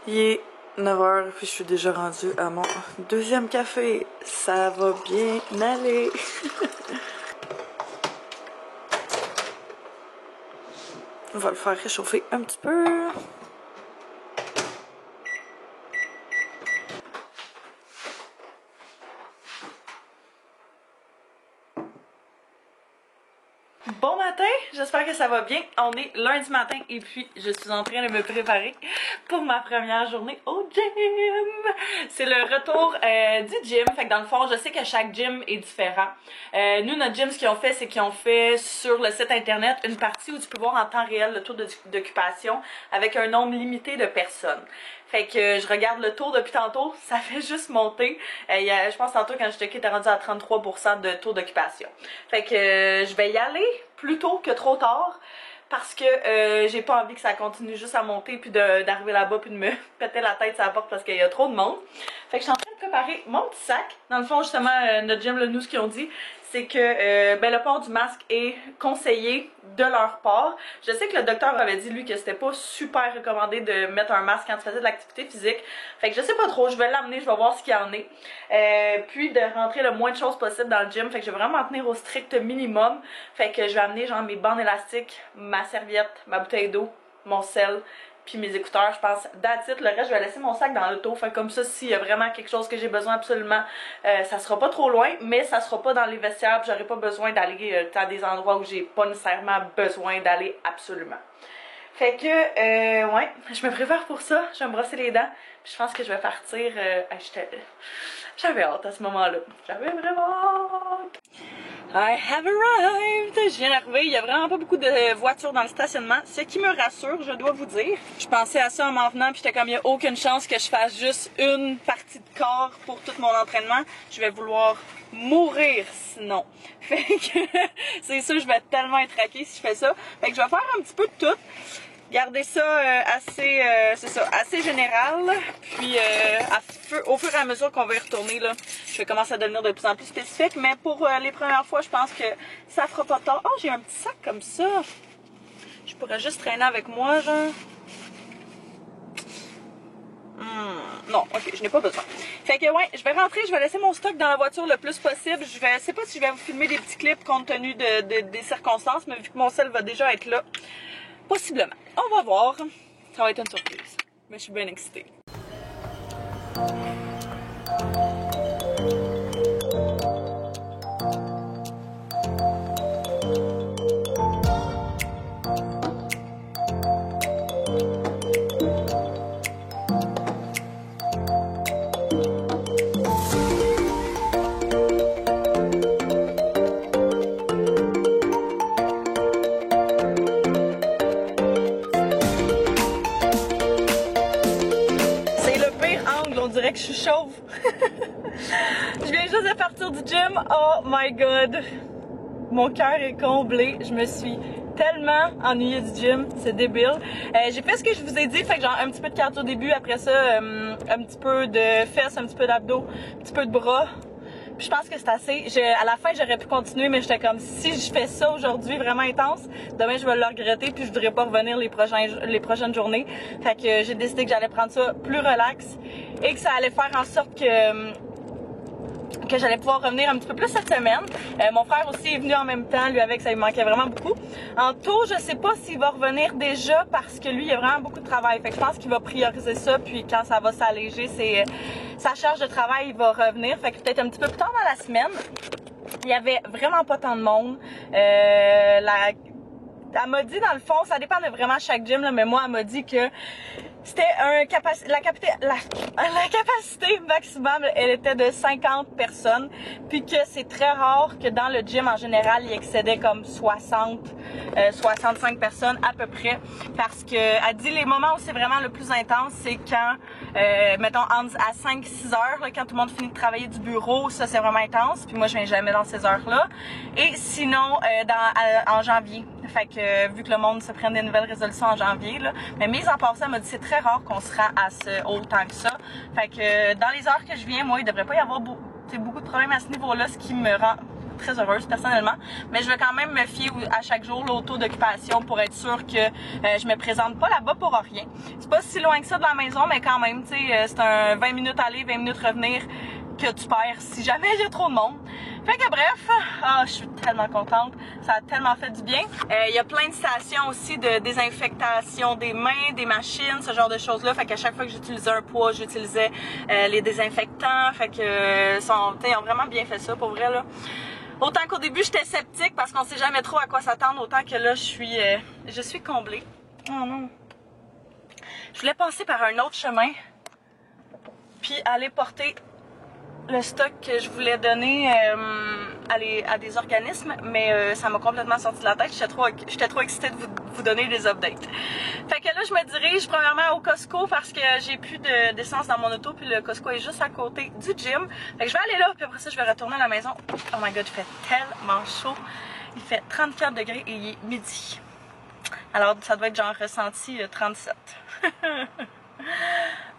Il est 9h, puis je suis déjà rendue à mon deuxième café. Ça va bien aller. On va le faire réchauffer un petit peu. Bon matin, j'espère que ça va bien. On est lundi matin et puis je suis en train de me préparer pour ma première journée au gym. C'est le retour du gym. Fait que dans le fond, je sais que chaque gym est différent. Nous, notre gym, ce qu'ils ont fait, c'est qu'ils ont fait sur le site internet une partie où tu peux voir en temps réel le taux d'occupation avec un nombre limité de personnes. Fait que je regarde le taux depuis tantôt, ça fait juste monter. Je pense tantôt quand je checkais, t'es rendu à 33% de taux d'occupation. Fait que je vais y aller plus tôt que trop tard parce que j'ai pas envie que ça continue juste à monter puis d'arriver là-bas puis de me péter la tête sur la porte parce qu'il y a trop de monde. Fait que je suis en train de préparer mon petit sac. Dans le fond, justement, notre gym, là, nous, ce qu'ils ont dit, c'est que le port du masque est conseillé de leur part. Je sais que le docteur avait dit, lui, que c'était pas super recommandé de mettre un masque quand tu faisais de l'activité physique. Fait que je sais pas trop, je vais l'amener, je vais voir ce qu'il y en est. Puis de rentrer le moins de choses possible dans le gym. Fait que je vais vraiment m'en tenir au strict minimum. Fait que je vais amener genre mes bandes élastiques, ma serviette, ma bouteille d'eau, mon sel, puis mes écouteurs, je pense. That's it. Le reste, je vais laisser mon sac dans l'auto. Fait comme ça, s'il y a vraiment quelque chose que j'ai besoin absolument, ça sera pas trop loin, mais ça sera pas dans les vestiaires. J'aurai pas besoin d'aller à des endroits où j'ai pas nécessairement besoin d'aller absolument. Fait que, ouais, je me prépare pour ça. Je vais me brosser les dents. Puis je pense que je vais partir. J'avais hâte à ce moment-là. J'avais vraiment hâte. I have arrived! Je viens d'arriver, il y a vraiment pas beaucoup de voitures dans le stationnement, ce qui me rassure, je dois vous dire. Je pensais à ça en m'en venant, puis j'étais comme, il n'y a aucune chance que je fasse juste une partie de corps pour tout mon entraînement. Je vais vouloir mourir sinon. Fait que, c'est sûr, je vais tellement être raquée si je fais ça. Fait que je vais faire un petit peu de tout. Garder ça assez général, puis au fur et à mesure qu'on va y retourner, là, je vais commencer à devenir de plus en plus spécifique, mais pour les premières fois, je pense que ça fera pas tard. Oh, j'ai un petit sac comme ça. Je pourrais juste traîner avec moi, genre. Non, ok, je n'ai pas besoin. Fait que ouais, je vais rentrer, je vais laisser mon stock dans la voiture le plus possible. Je sais pas si je vais vous filmer des petits clips compte tenu des circonstances, mais vu que mon sel va déjà être là, possiblement. On va voir. Ça va être une surprise. Mais je suis bien excitée. On dirait que je suis chauve. Je viens juste de partir du gym. Oh my god. Mon cœur est comblé. Je me suis tellement ennuyée du gym. C'est débile. J'ai fait ce que je vous ai dit. Fait que genre un petit peu de cardio au début. Après ça, un petit peu de fesses, un petit peu d'abdos, un petit peu de bras. Puis je pense que c'est assez. À la fin, j'aurais pu continuer, mais j'étais comme, si je fais ça aujourd'hui vraiment intense, demain je vais le regretter, puis je voudrais pas revenir les prochaines journées. Fait que j'ai décidé que j'allais prendre ça plus relax et que ça allait faire en sorte que j'allais pouvoir revenir un petit peu plus cette semaine. Mon frère aussi est venu en même temps, lui avec, ça lui manquait vraiment beaucoup. En tout, je sais pas s'il va revenir déjà parce que lui, il a vraiment beaucoup de travail. Fait que je pense qu'il va prioriser ça, puis quand ça va s'alléger, sa charge de travail, il va revenir. Fait que peut-être un petit peu plus tard dans la semaine. Il y avait vraiment pas tant de monde. Elle m'a dit, dans le fond, ça dépend de vraiment chaque gym, là, mais moi, elle m'a dit que c'était la capacité maximum, elle était de 50 personnes, puis que c'est très rare que dans le gym, en général, il excédait comme 65 personnes à peu près, parce que elle dit les moments où c'est vraiment le plus intense, c'est quand, mettons, à 5-6 heures, là, quand tout le monde finit de travailler du bureau, ça c'est vraiment intense, puis moi je viens jamais dans ces heures-là, et sinon, en janvier. Fait que vu que le monde se prenne des nouvelles résolutions en janvier, là, mais mise en part ça, elle m'a dit c'est très rare qu'on se rend à autant que ça. Fait que dans les heures que je viens, moi, il devrait pas y avoir beaucoup de problèmes à ce niveau-là, ce qui me rend très heureuse personnellement. Mais je vais quand même me fier à chaque jour au taux d'occupation pour être sûre que je me présente pas là-bas pour rien. C'est pas si loin que ça de la maison, mais quand même, tu sais, c'est un 20 minutes aller, 20 minutes revenir que tu perds si jamais il y a trop de monde. Fait que bref, je suis tellement contente, ça a tellement fait du bien. Il y a plein de stations aussi de désinfectation des mains, des machines, ce genre de choses-là. Fait qu'à chaque fois que j'utilisais un poids, j'utilisais les désinfectants. Fait que ils ont vraiment bien fait ça pour vrai là. Autant qu'au début j'étais sceptique parce qu'on sait jamais trop à quoi s'attendre, autant que là je suis comblée. Oh non. Je voulais passer par un autre chemin, puis aller porter le stock que je voulais donner à des organismes, mais ça m'a complètement sorti de la tête. J'étais trop excitée de vous donner des updates. Fait que là, je me dirige premièrement au Costco parce que j'ai plus d'essence dans mon auto, puis le Costco est juste à côté du gym. Fait que je vais aller là, puis après ça, je vais retourner à la maison. Oh my god, il fait tellement chaud. Il fait 34 degrés et il est midi. Alors, ça doit être genre ressenti 37.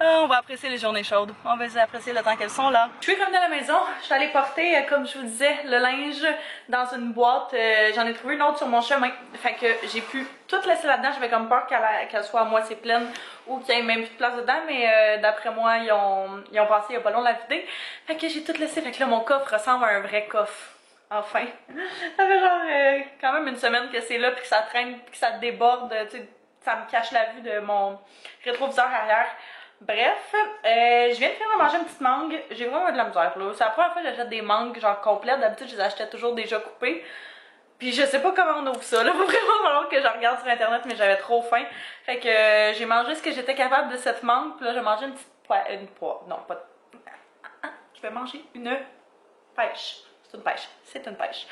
On va apprécier les journées chaudes. On va apprécier le temps qu'elles sont là. Je suis revenue à la maison. Je suis allée porter, comme je vous disais, le linge dans une boîte. J'en ai trouvé une autre sur mon chemin. Fait que j'ai pu tout laisser là-dedans. J'avais comme peur qu'elle soit à moitié pleine ou qu'il y ait même plus de place dedans. Mais d'après moi, ils ont pensé il n'y a pas long de la vider. Fait que j'ai tout laissé. Fait que là, mon coffre ressemble à un vrai coffre. Enfin. Ça fait genre quand même une semaine que c'est là puis que ça traîne puis que ça déborde. Tu sais, ça me cache la vue de mon rétroviseur arrière. Bref, je viens de finir de manger une petite mangue. J'ai vraiment de la misère là. C'est la première fois que j'achète des mangues genre complètes. D'habitude, je les achetais toujours déjà coupées. Puis je sais pas comment on ouvre ça. Là, faut vraiment falloir que je regarde sur internet, mais j'avais trop faim. Fait que j'ai mangé ce que j'étais capable de cette mangue. Puis là, j'ai mangé une petite non, pas. Je vais manger une pêche. C'est une pêche. C'est une pêche.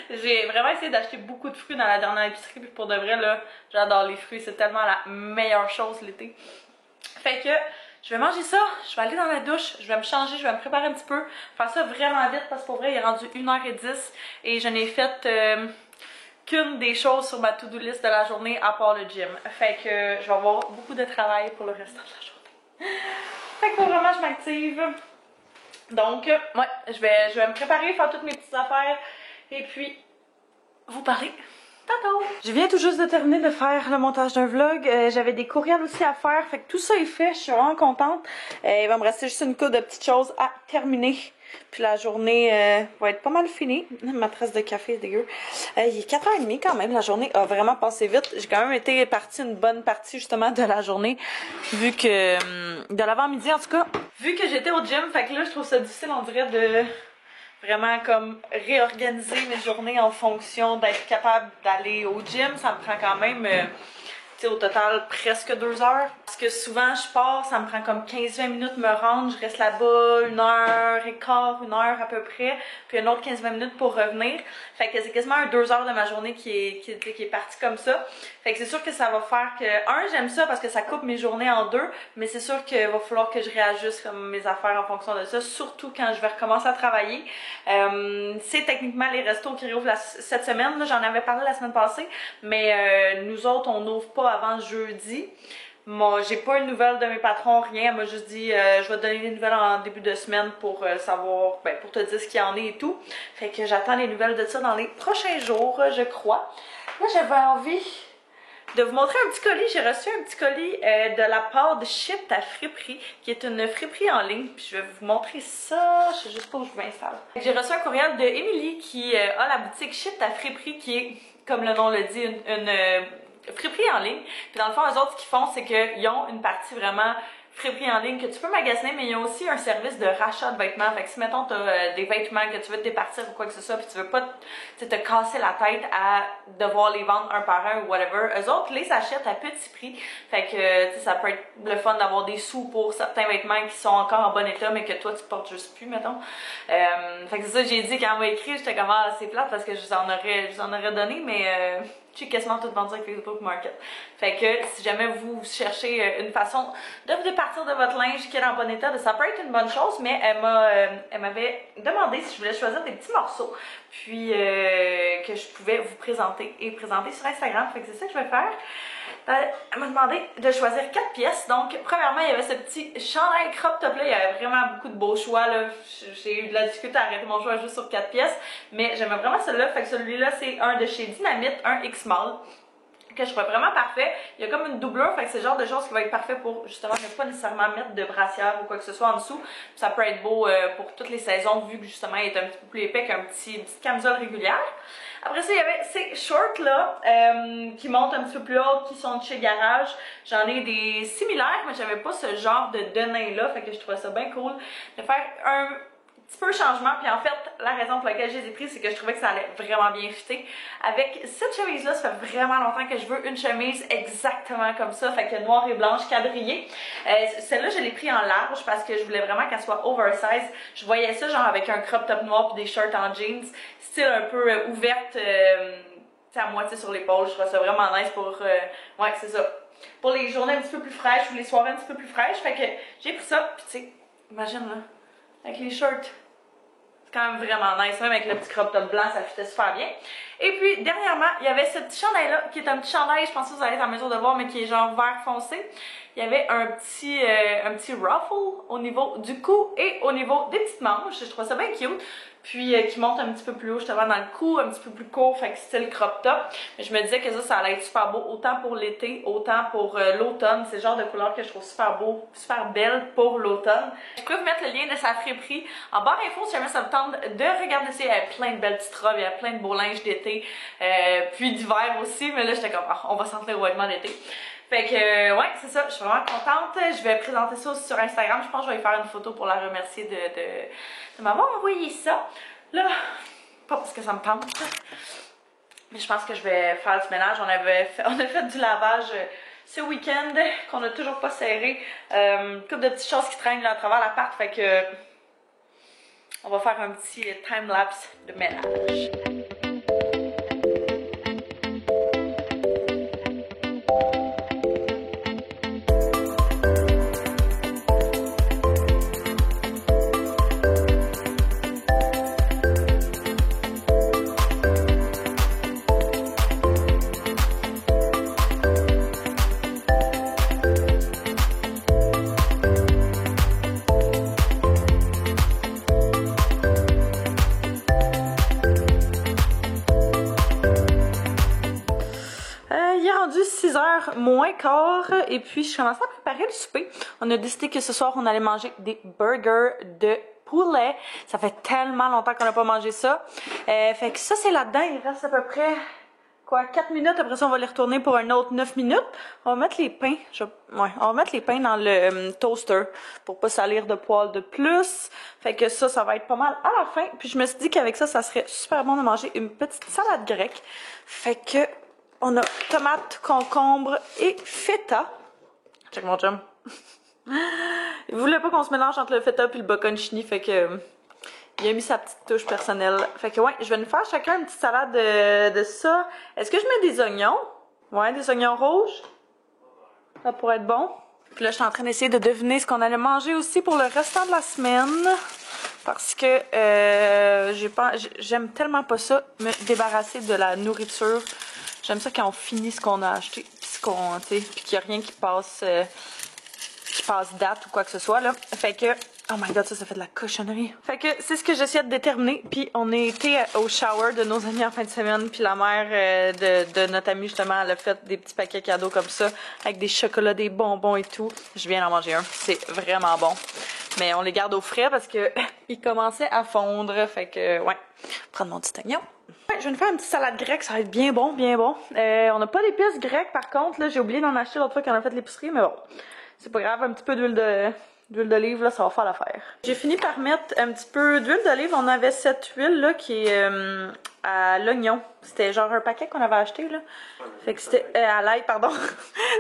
J'ai vraiment essayé d'acheter beaucoup de fruits dans la dernière épicerie. Puis pour de vrai, là, j'adore les fruits. C'est tellement la meilleure chose l'été. Fait que je vais manger ça. Je vais aller dans la douche. Je vais me changer. Je vais me préparer un petit peu. Faire ça vraiment vite parce que pour vrai, il est rendu 1h10. Et je n'ai fait qu'une des choses sur ma to-do list de la journée à part le gym. Fait que je vais avoir beaucoup de travail pour le restant de la journée. Fait que faut vraiment que je m'active. Donc, ouais, je vais me préparer, faire toutes mes petites affaires et puis vous parler. Tantôt! Je viens tout juste de terminer de faire le montage d'un vlog. J'avais des courriels aussi à faire, fait que tout ça est fait, je suis vraiment contente. Il va me rester juste une couple de petites choses à terminer. Puis la journée va être pas mal finie. Ma tasse de café est dégueu. Il est 4h30 quand même, la journée a vraiment passé vite. J'ai quand même été partie une bonne partie justement de la journée, vu que, de l'avant-midi en tout cas, vu que j'étais au gym, fait que là je trouve ça difficile on dirait de vraiment comme réorganiser mes journées en fonction d'être capable d'aller au gym. Ça me prend quand même au total presque 2 heures. Parce que souvent je pars, ça me prend comme 15-20 minutes me rendre, je reste là-bas 1h15, 1 heure à peu près, puis une autre 15-20 minutes pour revenir. Fait que c'est quasiment 2 heures de ma journée qui est partie comme ça. Fait que c'est sûr que ça va faire que, j'aime ça parce que ça coupe mes journées en deux, mais c'est sûr qu'il va falloir que je réajuste comme mes affaires en fonction de ça, surtout quand je vais recommencer à travailler. C'est techniquement les restos qui réouvrent cette semaine, j'en avais parlé la semaine passée, mais nous autres, on n'ouvre pas avant jeudi. Moi, j'ai pas une nouvelle de mes patrons, rien. Elle m'a juste dit je vais te donner des nouvelles en début de semaine pour savoir, pour te dire ce qu'il y en est et tout. Fait que j'attends les nouvelles de ça dans les prochains jours, je crois. Là, j'avais envie de vous montrer un petit colis. J'ai reçu un petit colis de la part de Ship ta friperie, qui est une friperie en ligne. Puis je vais vous montrer ça. Je sais juste pas où je m'installe. J'ai reçu un courriel de Émilie qui a la boutique Ship ta friperie, qui est, comme le nom le dit, une friperie en ligne. Puis dans le fond, eux autres, ce qu'ils font, c'est qu'ils ont une partie vraiment friperie en ligne que tu peux magasiner, mais ils ont aussi un service de rachat de vêtements. Fait que si, mettons, tu as des vêtements que tu veux te départir ou quoi que ce soit, puis tu veux pas te casser la tête à devoir les vendre un par un ou whatever, eux autres les achètent à petit prix. Fait que ça peut être le fun d'avoir des sous pour certains vêtements qui sont encore en bon état, mais que toi, tu portes juste plus, mettons. Fait que c'est ça, j'ai dit quand on m'a écrit, j'étais comme assez plate parce que je vous en aurais donné, mais j'ai quasiment tout vendu avec Facebook Market. Fait que si jamais vous cherchez une façon de vous départir de votre linge qui est en bon état, ça peut être une bonne chose, mais elle m'avait demandé si je voulais choisir des petits morceaux, puis que je pouvais vous présenter sur Instagram. Fait que c'est ça que je vais faire. Elle m'a demandé de choisir 4 pièces. Donc, premièrement, il y avait ce petit chandail crop top là. Il y avait vraiment beaucoup de beaux choix là. J'ai eu de la difficulté à arrêter mon choix juste sur 4 pièces. Mais j'aimais vraiment celui-là. Fait que celui-là, c'est un de chez Dynamite, un X-Mall, que je trouve vraiment parfait. Il y a comme une doublure, fait que c'est le genre de choses qui va être parfait pour justement ne pas nécessairement mettre de brassière ou quoi que ce soit en dessous. Ça peut être beau pour toutes les saisons vu que justement il est un petit peu plus épais qu'une petite camisole régulière. Après ça, il y avait ces shorts là qui montent un petit peu plus haut, qui sont de chez Garage. J'en ai des similaires, mais j'avais pas ce genre de denim là, fait que je trouvais ça bien cool de faire un petit peu changement. Puis en fait, la raison pour laquelle je les ai pris, c'est que je trouvais que ça allait vraiment bien fitter. Avec cette chemise-là, ça fait vraiment longtemps que je veux une chemise exactement comme ça, fait que noire et blanche quadrillée. Celle-là, je l'ai pris en large parce que je voulais vraiment qu'elle soit oversize. Je voyais ça genre avec un crop top noir puis des shorts en jeans, style un peu ouverte, à moitié sur l'épaule. Je trouve ça vraiment nice pour... ouais, c'est ça. Pour les journées un petit peu plus fraîches ou les soirées un petit peu plus fraîches. Fait que j'ai pris ça, puis tu sais, imagine là, avec les shorts. C'est quand même vraiment nice, même avec le petit crop top blanc, ça fitait super bien. Et puis, dernièrement, il y avait ce petit chandail-là, qui est un petit chandail, je pense que vous allez être en mesure de voir, mais qui est genre vert foncé. Il y avait un petit ruffle au niveau du cou et au niveau des petites manches. Je trouve ça bien cute. Puis, qui monte un petit peu plus haut, justement, dans le cou, un petit peu plus court, fait que style crop top. Mais je me disais que ça allait être super beau, autant pour l'été, autant pour l'automne. C'est le genre de couleur que je trouve super beau, super belle pour l'automne. Je peux vous mettre le lien de sa friperie en barre info si jamais ça vous tente de regarder ça. Il y avait plein de belles petites robes, il y avait plein de beaux linges d'été, puis d'hiver aussi. Mais là, j'étais comme, on va s'en tenir au vêtement d'été. Fait que, ouais, c'est ça, je suis vraiment contente. Je vais présenter ça aussi sur Instagram. Je pense que je vais faire une photo pour la remercier de m'avoir envoyé ça. Là, pas parce que ça me tente, mais je pense que je vais faire du ménage. On a fait du lavage ce week-end qu'on n'a toujours pas serré. Une couple de petites choses qui traînent là à travers l'appart. Fait que, on va faire un petit time-lapse de ménage. Moins quart, et puis je commençais à préparer le souper. On a décidé que ce soir on allait manger des burgers de poulet. Ça fait tellement longtemps qu'on n'a pas mangé ça. Fait que ça c'est là-dedans, il reste à peu près quoi 4 minutes, après ça on va les retourner pour un autre 9 minutes. On va mettre les pains, on va mettre les pains dans le toaster pour pas salir de poils de plus. Fait que ça va être pas mal à la fin. Puis je me suis dit qu'avec ça serait super bon de manger une petite salade grecque. Fait que on a tomates, concombre et feta. Check mon chum. Il voulait pas qu'on se mélange entre le feta et le bocconcini, fait que il a mis sa petite touche personnelle. Fait que ouais, je vais nous faire chacun une petite salade de ça. Est-ce que je mets des oignons? Ouais, des oignons rouges. Ça pourrait être bon. Puis là, je suis en train d'essayer de deviner ce qu'on allait manger aussi pour le restant de la semaine. Parce que j'aime tellement pas ça, me débarrasser de la nourriture. J'aime ça quand on finit ce qu'on a acheté, puis qu'il n'y a rien qui passe date ou quoi que ce soit, là. Fait que, oh my god, ça fait de la cochonnerie. Fait que c'est ce que j'essaie de déterminer. Puis on a été au shower de nos amis en fin de semaine, puis la mère de notre amie, justement, elle a fait des petits paquets cadeaux comme ça, avec des chocolats, des bonbons et tout. Je viens d'en manger un, c'est vraiment bon. Mais on les garde au frais parce que ils commençaient à fondre. Fait que, ouais, prendre mon petit oignon. Ouais, je vais nous faire une petite salade grecque, ça va être bien bon, bien bon. On n'a pas d'épices grecques par contre, là, j'ai oublié d'en acheter l'autre fois qu'on a fait l'épicerie, mais bon, c'est pas grave, un petit peu d'huile d'olive, là, ça va faire l'affaire. J'ai fini par mettre un petit peu d'huile d'olive, on avait cette huile là qui est à l'oignon. C'était genre un paquet qu'on avait acheté là. Fait que c'était à l'ail, pardon.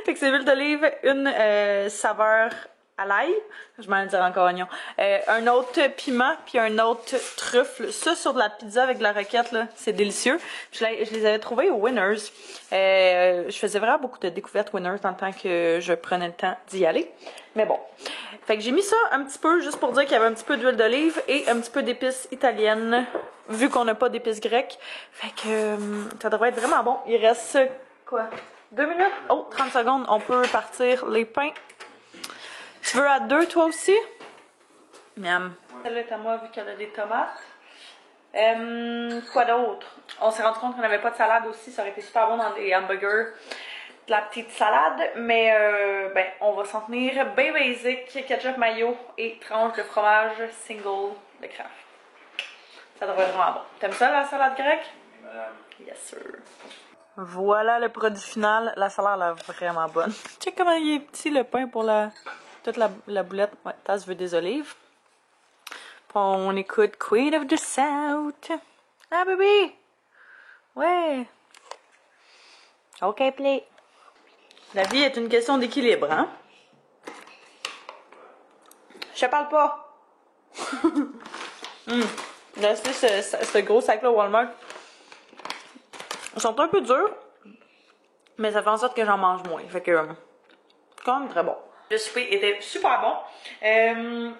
Fait que c'est l'huile d'olive, une saveur à l'ail, je m'en dire encore oignon, un autre piment puis un autre truffle. Ça sur de la pizza avec de la roquette là, c'est délicieux. Je les avais trouvés au Winners. Je faisais vraiment beaucoup de découvertes Winners dans le temps que je prenais le temps d'y aller. Mais bon, fait que j'ai mis ça un petit peu juste pour dire qu'il y avait un petit peu d'huile d'olive et un petit peu d'épices italiennes vu qu'on n'a pas d'épices grecques. Fait que ça devrait être vraiment bon. Il reste quoi? 2 minutes? Oh, 30 secondes, on peut partir les pains. Tu veux à 2 toi aussi? Miam. Celle-là est à moi vu qu'elle a des tomates. Quoi d'autre? On s'est rendu compte qu'on n'avait pas de salade aussi, ça aurait été super bon dans des hamburgers. De la petite salade, mais ben, on va s'en tenir bien basic, ketchup mayo et tranche de fromage single de Kraft. Ça devrait être vraiment bon. T'aimes ça la salade grecque? Oui, madame. Yes sir. Voilà le produit final. La salade est vraiment bonne. Check comment il est petit le pain pour toute la boulette. Ouais, tasse veut des olives. Puis on écoute Queen of the South. Ah bébé! Ouais! Ok, play. La vie est une question d'équilibre, hein? Je te parle pas! Là, c'est ce gros sac-là Walmart. Ils sont un peu durs, mais ça fait en sorte que j'en mange moins. Fait que, quand même très bon. Le souper était super bon.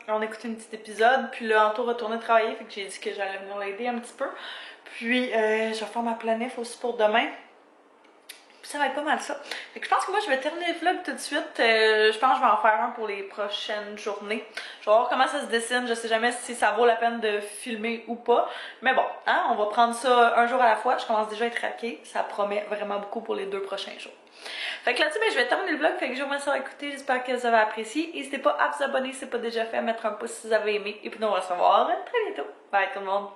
On a écouté un petit épisode, puis là, Anto retournait travailler, fait que j'ai dit que j'allais venir l'aider un petit peu. Puis, je vais faire ma planif aussi pour demain. Puis ça va être pas mal ça. Fait que je pense que moi je vais terminer le vlog tout de suite. Je pense que je vais en faire un pour les prochaines journées. Je vais voir comment ça se dessine. Je sais jamais si ça vaut la peine de filmer ou pas. Mais bon, hein, on va prendre ça un jour à la fois. Je commence déjà à être raquée. Ça promet vraiment beaucoup pour les 2 prochains jours. Fait que là-dessus, ben, je vais terminer le vlog. Fait que je vous remercie d'avoir écouté. J'espère que vous avez apprécié. N'hésitez pas à vous abonner si ce n'est pas déjà fait, à mettre un pouce si vous avez aimé. Et puis nous on va se revoir très bientôt. Bye tout le monde.